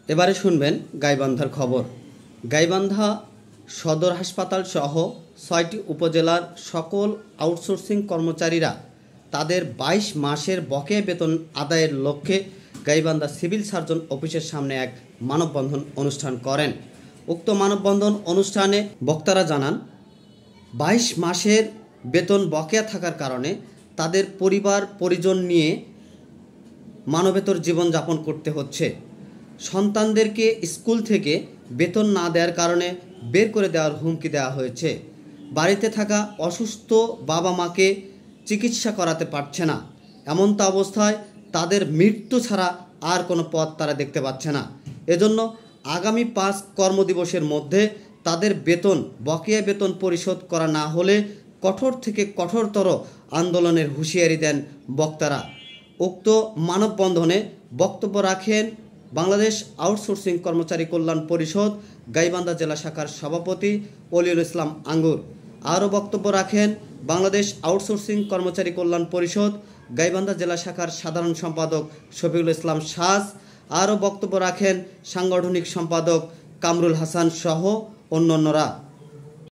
এবারে শুনবেন গাইবান্ধার খবর। গাইবান্ধা সদর হাসপাতাল সহ ৬টি উপজেলার সকল আউটসোর্সিং কর্মচারীরা তাদের ২২ মাসের বকেয়া বেতন আদায়ের লক্ষ্যে গাইবান্ধা সিভিল সার্জন অফিসের সামনে এক মানববন্ধন অনুষ্ঠান করেন। উক্ত মানববন্ধন অনুষ্ঠানে বক্তারা জানান, ২২ মাসের বেতন বকেয়া থাকার কারণে তাদের পরিবার পরিজন নিয়ে মানবেতর জীবনযাপন করতে হচ্ছে। সন্তানদেরকে স্কুল থেকে বেতন না দেওয়ার কারণে বের করে দেওয়ার হুমকি দেওয়া হয়েছে। বাড়িতে থাকা অসুস্থ বাবা মাকে চিকিৎসা করাতে পারছে না। এমনটা অবস্থায় তাদের মৃত্যু ছাড়া আর কোনো পথ তারা দেখতে পাচ্ছে না। এজন্য আগামী ৫ কর্মদিবসের মধ্যে তাদের বেতন বকেয়া বেতন পরিশোধ করা না হলে কঠোর থেকে কঠোরতর আন্দোলনের হুঁশিয়ারি দেন বক্তারা। উক্ত মানববন্ধনে বক্তব্য রাখেন বাংলাদেশ আউটসোর্সিং কর্মচারী কল্যাণ পরিষদ গাইবান্ধা জেলা শাখার সভাপতি অলিউল ইসলাম আঙ্গুর। আরও বক্তব্য রাখেন বাংলাদেশ আউটসোর্সিং কর্মচারী কল্যাণ পরিষদ গাইবান্ধা জেলা শাখার সাধারণ সম্পাদক শফিউল ইসলাম সাজ। আরও বক্তব্য রাখেন সাংগঠনিক সম্পাদক কামরুল হাসান সহ অন্যান্যরা।